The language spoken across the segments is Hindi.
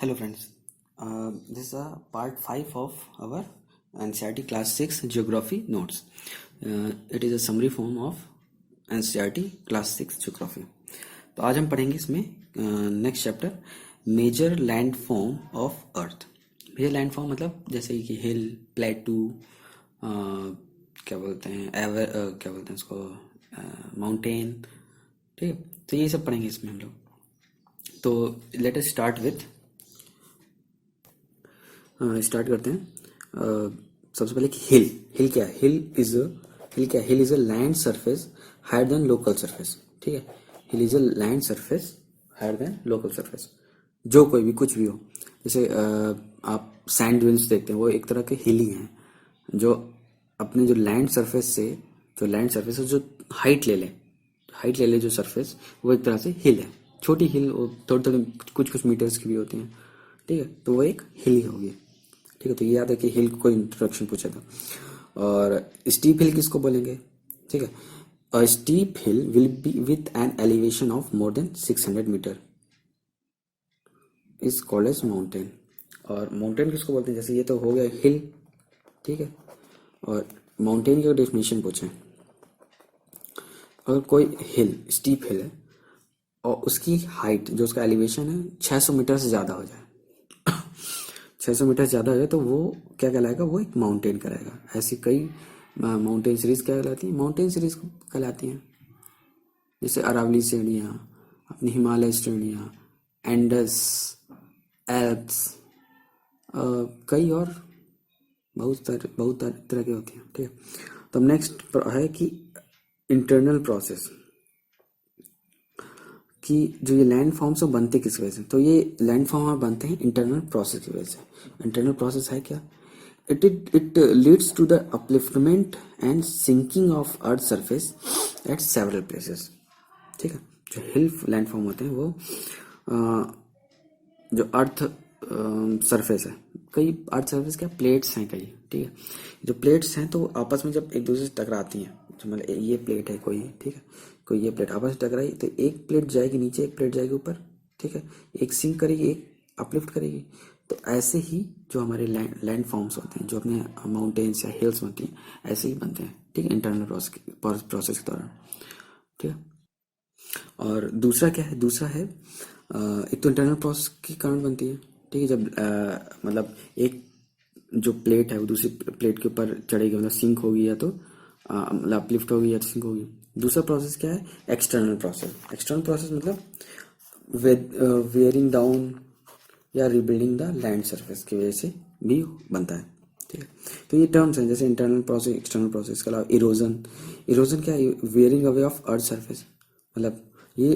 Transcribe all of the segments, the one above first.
Hello friends, this is a part 5 of our NCERT class 6 geography notes. It is a summary form of NCERT class 6 geography. तो आज हम पढ़ेंगे इसमें next chapter major land form of earth. Major land form मतलब जैसे कि हिल, प्लेटू, क्या बोलते हैं क्या बोलते हैं इसको, माउंटेन। ठीक है, तो ये सब पढ़ेंगे इसमें हम लोग। तो let us start with start करते हैं। सबसे पहले हिल। हिल क्या है? Hill is a land surface higher than local surface. ठीक है, hill is a land surface higher than local surface. जो कोई भी कुछ भी हो, जैसे आप सैंड ड्यून्स देखते हैं, वो एक तरह के हिल ही हैं, जो अपने जो लैंड सरफेस से जो हाइट ले ले जो सरफेस, वो एक तरह से हिल है। छोटी हिल, वो थोड़ी थोड़ी कुछ मीटर्स की भी होती हैं। ठीक है, तो वो एक हिल ही होगी। ठीक है, तो ये याद है कि हिल को इंट्रोडक्शन पूछा था। और स्टीप हिल किसको बोलेंगे? ठीक है, a steep hill will be with an elevation of more than 600 metre is called as mountain. और माउंटेन किसको बोलते हैं? जैसे ये तो हो गया हिल, ठीक है, और माउंटेन की डेफिनेशन पूछे। अगर कोई हिल स्टीप हिल है और उसकी हाइट, जो उसका एलिवेशन है, 600 मीटर से ज़्यादा हो जाए 600 मीटर ज़्यादा हो जाए, तो वो क्या कहलाएगा? वो एक माउंटेन कहलाएगा। ऐसी कई माउंटेन सीरीज क्या कहलाती हैं? माउंटेन सीरीज कहलाती हैं। जैसे अरावली श्रेणियाँ, अपनी हिमालय श्रेणियाँ, एंडस, एल्प्स, कई और बहुत तरह के होती हैं। ठीक है, तो नेक्स्ट है कि इंटरनल प्रोसेस, कि जो ये लैंड फॉर्म्स बनते किस वजह से? तो ये लैंड फॉर्म बनते हैं इंटरनल प्रोसेस की वजह से। इंटरनल प्रोसेस है क्या? It leads to the upliftment and sinking of earth surface at several places. ठीक है, जो हिल लैंड फॉर्म होते हैं, वो जो अर्थ सरफेस है, कई अर्थ सरफेस क्या प्लेट्स हैं कई। ठीक है, जो प्लेट्स हैं तो आपस में जब एक दूसरे से टकराती हैं, तो मतलब ये प्लेट है कोई, ठीक है, कोई ये प्लेट आपस में टकराई, तो एक प्लेट जाएगी नीचे, एक प्लेट जाएगी ऊपर। ठीक है, एक सिंक करेगी, एक अपलिफ्ट करेगी। तो ऐसे ही जो हमारे लैंड फॉर्म्स होते हैं, जो अपने माउंटेन्स या हिल्स होती हैं, ऐसे ही बनते हैं। ठीक है, इंटरनल प्रोसेस के दौरान। ठीक है, और दूसरा क्या है? दूसरा है एक तो इंटरनल प्रोसेस के कारण बनती है। ठीक है, जब मतलब एक जो प्लेट है वो दूसरी प्लेट के ऊपर चढ़ेगी, मतलब सिंक होगी, या तो मतलब अपलिफ्ट होगी या तो सिंक होगी। दूसरा प्रोसेस क्या है? External process. एक्सटर्नल प्रोसेस मतलब वेयरिंग डाउन या रिबिल्डिंग द लैंड सरफेस की वजह से भी बनता है। ठीक है, तो ये टर्म्स हैं, जैसे इंटरनल प्रोसेस, एक्सटर्नल प्रोसेस। के अलावा इरोजन। इरोजन क्या है? Wearing away of earth surface. मतलब ये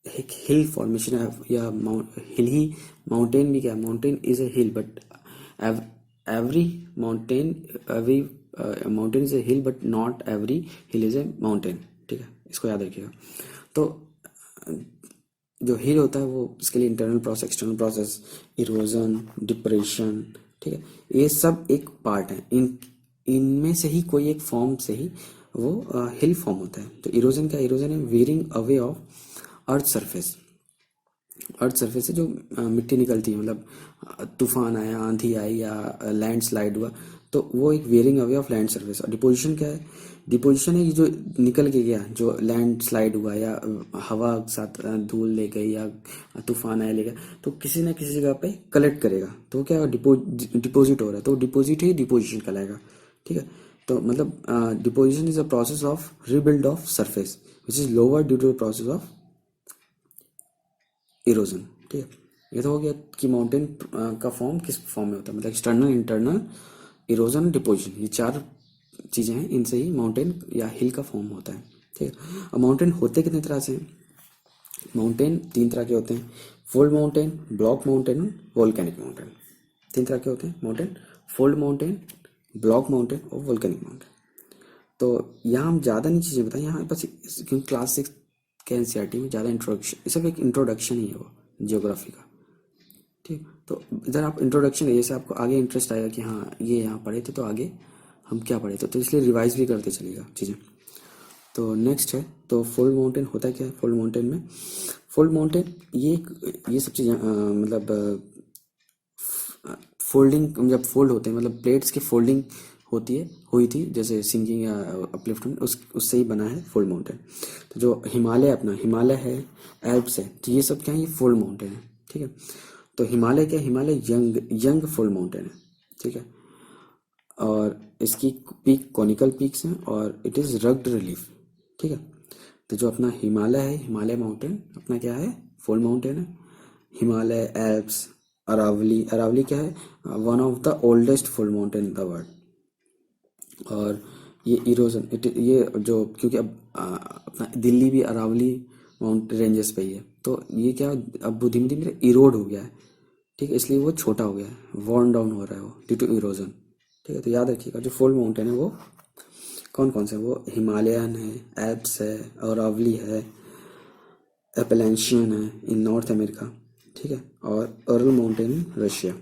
एक हिल फॉर्मेशन है, या हिल ही माउंटेन भी क्या है? Mountain is a hill, but every mountain is a hill, but not every hill is a mountain. ठीक है, इसको याद रखिएगा। तो जो हिल होता है वो, इसके लिए internal process, external process, erosion, depression, ठीक है, ये सब एक पार्ट है। इनमें से ही कोई एक फॉर्म से ही वो हिल फॉर्म होता है। तो इरोजन क्या? इरोजन है wearing away of earth surface. Earth surface से जो मिट्टी निकलती है, मतलब तूफान आया, आंधी आई, या लैंड स्लाइड हुआ, तो वो एक wearing away of land surface. और डिपोजिशन क्या है? डिपोजिशन है कि जो निकल के गया, जो लैंड स्लाइड हुआ, या हवा के साथ धूल ले गई, या तूफान आया ले गया, तो किसी ना किसी जगह पे कलेक्ट करेगा, तो क्या डिपोजिट हो रहा है, तो डिपोजिट ही डिपोजिशन कहलाएगा। ठीक है, तो मतलब deposition is a process of rebuild of surface which is lower due to process of erosion. ठीक है, ये तो हो गया कि माउंटेन का फॉर्म किस फॉर्म में होता है, मतलब एक्सटर्नल, इंटरनल, इरोजन, डिपोजिशन। ये चार चीज़ें हैं, इनसे ही माउंटेन या हिल का फॉर्म होता है। ठीक है, अब माउंटेन होते कितने तरह से हैं? माउंटेन 3 तरह के होते हैं: fold mountain, block mountain, volcanic mountain. 3 तरह के होते हैं mountain: fold mountain, block mountain और वोल्केनिक माउंटेन। तो यहाँ हम ज़्यादा नहीं चीज़ें बताएं, यहाँ बस क्योंकि क्लास 6 के एनसीईआरटी में ज़्यादा इंट्रोडक्शन, ये सब एक इंट्रोडक्शन ही है वो जियोग्राफी का। ठीक, तो इधर आप इंट्रोडक्शन है, जैसे आपको आगे इंटरेस्ट आएगा कि हाँ ये यहाँ पढ़े थे, तो आगे हम क्या पढ़े थे, तो इसलिए रिवाइज भी करते चलेगा चीज़ें। तो नेक्स्ट है, तो फोल्ड माउंटेन होता है क्या है? फोल्ड माउंटेन में, फोल्ड माउंटेन ये सब चीज़ें मतलब फोल्डिंग, जब फोल्ड होते हैं मतलब प्लेट्स की फोल्डिंग होती है, हुई थी जैसे सिंकिंग या अपलिफ्टमेंट, उससे ही बना है फोल्ड माउंटेन। तो जो हिमालय, अपना हिमालय है, एल्प्स है, तो ये सब क्या है, ये फोल्ड माउंटेन है, ठीक है। तो हिमालय क्या है, Himalaya young young fold mountain है, ठीक है। और इसकी पीक कॉनिकल पीक्स हैं और इट इज़ रग्ड रिलीफ, ठीक है। तो जो अपना हिमालय है, हिमालय माउंटेन अपना क्या है, फोल्ड माउंटेन है। हिमालय, एल्प्स, अरावली, अरावली क्या है, one of the oldest fold mountain in the world. और ये इरोजन ये जो, क्योंकि अब अपना दिल्ली भी अरावली माउंट रेंजेस पे ही है, तो ये क्या अब धीमे धीमे इरोड हो गया है, ठीक है, इसलिए वो छोटा हो गया है, वॉर्न डाउन हो रहा है वो ड्यू टू इरोजन, ठीक है। तो याद रखिएगा जो फोल्ड माउंटेन है वो कौन कौन से हैं, वो हिमालयन है, एल्प्स है, अरावली है, एपेलेंशियन है इन नॉर्थ अमेरिका, ठीक है, और अर्ल माउंटेन इन रशिया।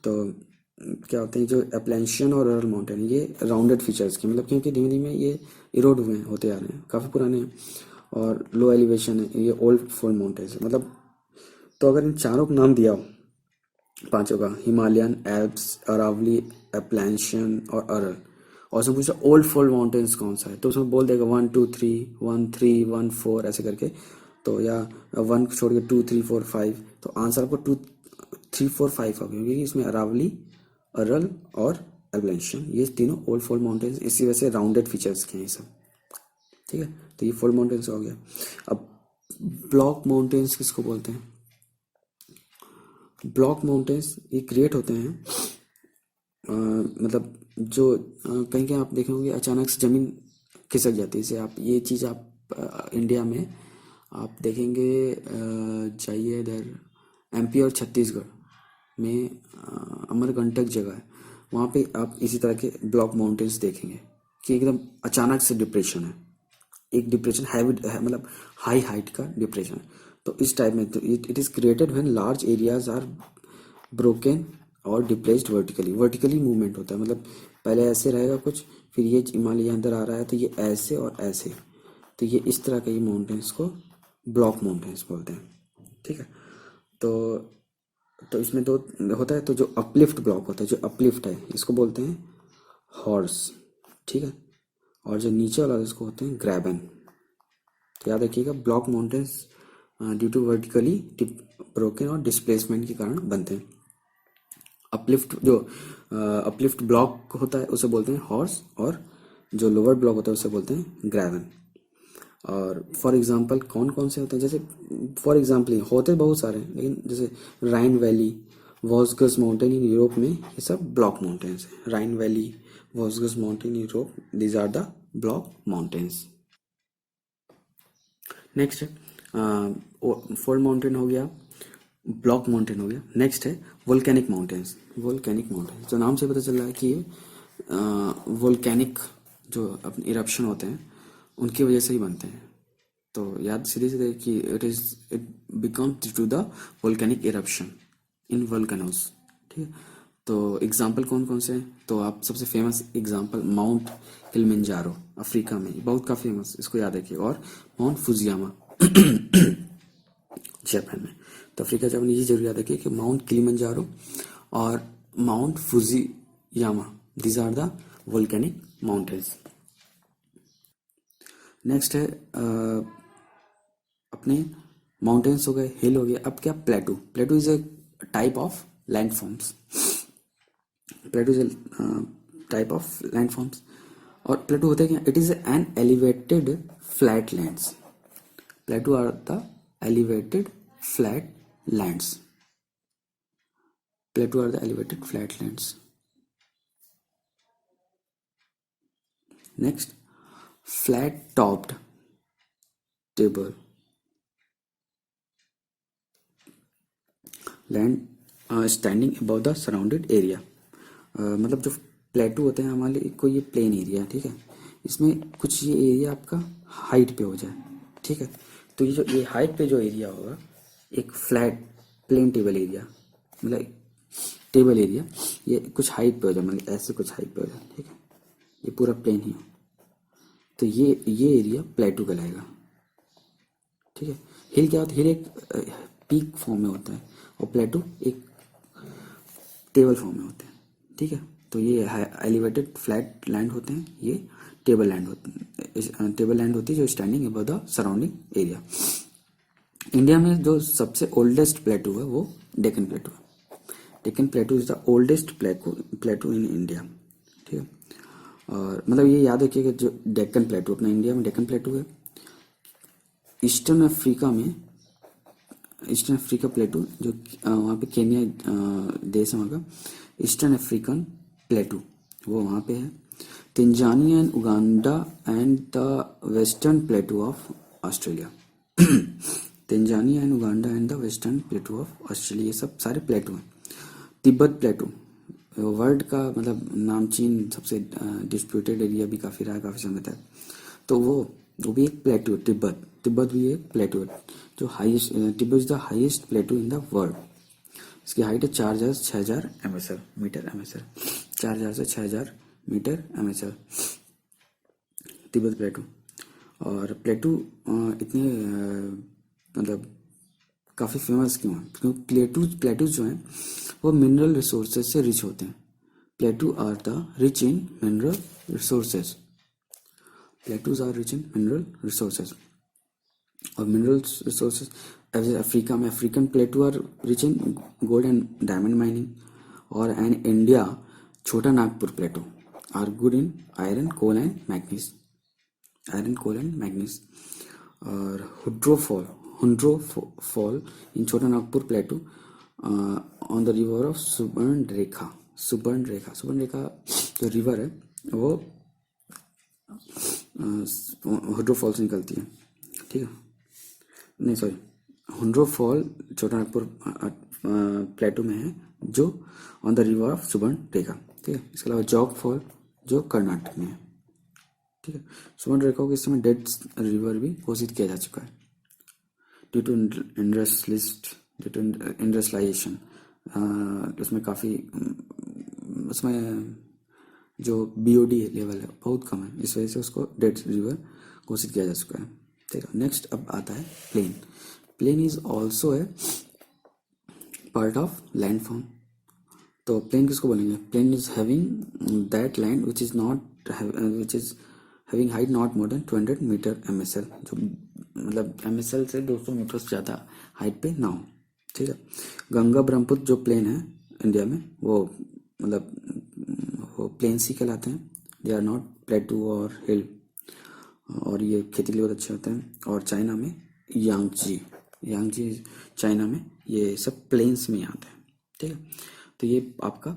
तो क्या होते हैं जो एप्लेंशियन और अर्ल माउंटेन, ये राउंडेड फीचर्स के, मतलब क्योंकि धीमे धीमे ये इरोड हुए हैं, होते आ रहे हैं, काफ़ी पुराने हैं, और लो एलिवेशन है, ये ओल्ड फोल्ड माउंटेन्स है मतलब। तो अगर इन चारों का नाम दिया हो, पांचों का, हिमालयन, एल्प्स, अरावली, एप्लेंशियन और अरल, और उसमें पूछा ओल्ड फोल्ड माउंटेन्स कौन सा है, तो उसमें बोल देगा 1 2 3, 1 3 1 4 ऐसे करके। तो या 1 छोड़ के 2 3 4 5, तो आंसर आपको 2 3 4 5 होगा, क्योंकि इसमें अरावली, अरल और एप्लेंशियन, ये तीनों ओल्ड फोल्ड माउंटेन्स, इसी वजह से राउंडेड फीचर्स के हैं ये सब, ठीक है। तो ये फोल्ड माउंटेन्स हो गया। अब ब्लॉक माउंटेन्स किसको बोलते हैं, ब्लॉक माउंटेन्स ये क्रिएट होते हैं मतलब जो कहीं कहीं आप देखे होंगे अचानक से ज़मीन खिसक जाती है, जैसे आप ये चीज़ आप इंडिया में आप देखेंगे, जाइए इधर एमपी और छत्तीसगढ़ में अमरकंटक जगह है, वहाँ पे आप इसी तरह के ब्लॉक माउंटेन्स देखेंगे कि एकदम अचानक से डिप्रेशन है, एक डिप्रेशन हैवी मतलब हाई हाइट का डिप्रेशन। तो इस टाइप में तो it is created when large areas are broken और डिप्लेस्ड वर्टिकली, वर्टिकली मूवमेंट होता है, मतलब पहले ऐसे रहेगा कुछ, फिर ये हिमालय अंदर आ रहा है तो ये ऐसे और ऐसे, तो ये इस तरह के ये माउंटेन्स को ब्लॉक माउंटेन्स बोलते हैं, ठीक है। तो इसमें दो होता है, तो जो अपलिफ्ट ब्लॉक होता है, जो अपलिफ्ट है इसको बोलते हैं हॉर्स, ठीक है, और जो नीचे वाला इसको होते हैं ग्रैबन। तो याद रखिएगा block mountains due to vertically broken और डिस्प्लेसमेंट के कारण बनते हैं। अपलिफ्ट जो अपलिफ्ट ब्लॉक होता है उसे बोलते हैं हॉर्स, और जो लोअर ब्लॉक होता है उसे बोलते हैं ग्रैवन। और फॉर एग्जांपल कौन कौन से होते हैं, जैसे फॉर एग्जांपल होते बहुत सारे हैं, लेकिन जैसे राइन वैली, वॉसगस माउंटेन इन यूरोप में, ये सब ब्लॉक माउंटेन्स हैं। राइन वैली, वॉसगस mountain in Europe, these are the block mountains. Next fold mountain हो गया, ब्लॉक माउंटेन हो गया। नेक्स्ट है वोल्केनिक माउंटेन्स। वोल्केनिक माउंटेन्स तो नाम से पता चल रहा है कि ये वोल्केनिक जो अपने इरप्शन होते हैं उनकी वजह से ही बनते हैं। तो याद सीधे सीधे कि it becomes due to the volcanic eruption in volcanoes, ठीक है। तो एग्जाम्पल कौन कौन से हैं, तो आप सबसे famous example mount Kilimanjaro Africa में, बहुत का फेमस, इसको याद रखिए, और माउंट फुजियामा जापान में। तो अफ्रीका जापान ये जरूर याद रखिए कि माउंट किलिमंजारो और mount Fujiyama, these are the volcanic mountains. Next है अपने माउंटेन्स हो गए, हिल हो गया, अब क्या plateau. Plateau is a type of landforms, plateau is a type of landforms. और प्लेटू होता है क्या, it is an elevated flat lands. Plateau are the elevated flat lands. Plateau are the elevated flat lands. Next, flat topped table land standing above the surrounded area. मतलब जो प्लेटू होते हैं हमारे लिए, कोई ये प्लेन एरिया है, ठीक है, इसमें कुछ ये एरिया आपका हाइट पे हो जाए, ठीक है। तो ये हाइट पे जो एरिया होगा, एक फ्लैट प्लेन टेबल एरिया, मतलब टेबल एरिया, ये कुछ हाइट पे हो जाए, मतलब ऐसे कुछ हाइट पे हो जाए, ठीक है, ये पूरा प्लेन ही हो, तो ये एरिया प्लेटू कहलाएगा, ठीक है। हिल क्या होता है, हिल एक पीक फॉर्म में होता है, और प्लेटू एक टेबल फॉर्म में होते हैं, ठीक है। तो ये एलिवेटेड फ्लैट लैंड होते हैं, ये टेबल लैंड होते हैं, टेबल लैंड होती है जो standing above the surrounding area. India में जो सबसे ओल्डेस्ट प्लेटू है वो डेक्कन प्लेटू है। Deccan प्लेटू is the oldest प्लेटू in India, ठीक है। और मतलब ये याद रखिए कि जो डेक्कन प्लेटू अपना इंडिया में डेक्कन प्लेटू है, ईस्टर्न अफ्रीका में ईस्टर्न अफ्रीका प्लेटू जो वहाँ पे केन्या देश है वहाँ का, ईस्टर्न अफ्रीकन प्लेटू वो वहाँ पे है। Tanzania and Uganda and the western प्लेटू of Australia. Tanzania and Uganda and the western प्लेटू of Australia, ये सब सारे प्लेटू हैं। तिब्बत प्लेटू वर्ल्ड का मतलब नामचीन सबसे डिस्प्यूटेड एरिया भी काफ़ी रहा है काफ़ी समय तक, तो वो भी एक प्लेटू है। तिब्बत भी एक प्लेटू है जो highest, Tibet is the highest प्लेटू in the world. इसकी हाइट है 4000 से 6000 मीटर एमएसएल, 4000 से 6000 मीटर एमएसएल तिब्बत प्लेटू। और प्लेटू इतने मतलब काफ़ी फेमस क्यों है, क्योंकि प्लेटूज जो हैं वो मिनरल रिसोर्सेज से रिच होते हैं। Plateau are the rich in mineral resources, plateaus are rich in mineral resources. और मिनरल रिसोर्सेज अफ्रीका में African plateau are rich in gold and diamond mining. और and India Chota Nagpur plateau are good in iron coal and manganese, iron coal and manganese. और Hundru fall in Chota Nagpur plateau on the river of Subarnarekha जो रिवर है वो हुड्रो फॉल से निकलती है, ठीक है। नहीं सॉरी, हुड्रो फॉल छोटा नागपुर प्लेटू में है जो on the river of Subarnarekha, ठीक है। इसके अलावा जॉग फॉल जो कर्नाटक में है, ठीक है। सुबर्णरेखा को इस समय डेड रिवर भी घोषित किया जा चुका है ड्यू टू इंडस्ट्रियलाइजेशन। उसमें काफ़ी उसमें जो BOD लेवल है बहुत कम है, इस वजह से उसको डेड रिवर घोषित किया जा चुका है, ठीक है। नेक्स्ट अब आता है plain. Plain is also a part of land form. तो प्लेन किसको बोलेंगे? Plain is having that land which is having height not more than 200 meter MSL, जो मतलब MSL से 200 मीटर से ज़्यादा हाइट पे ना हो, ठीक है। गंगा ब्रह्मपुत्र जो प्लेन है इंडिया में वो मतलब वो प्लेन सी कहलाते हैं, दे आर नॉट प्लेटू और हिल। और ये खेती के लिए बहुत अच्छे होते हैं। और चाइना में यांगजी चाइना में ये सब प्लेन्स में आते हैं, ठीक है। तो ये आपका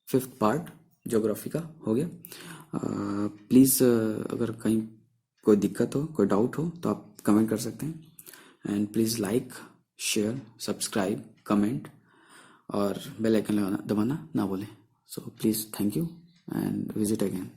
5th पार्ट ज्योग्राफी का हो गया। प्लीज़ अगर कहीं कोई दिक्कत हो, कोई डाउट हो तो आप कमेंट कर सकते हैं। And please like, share, subscribe, comment और बेल आइकन दबाना ना भूलें। So please thank you and visit again.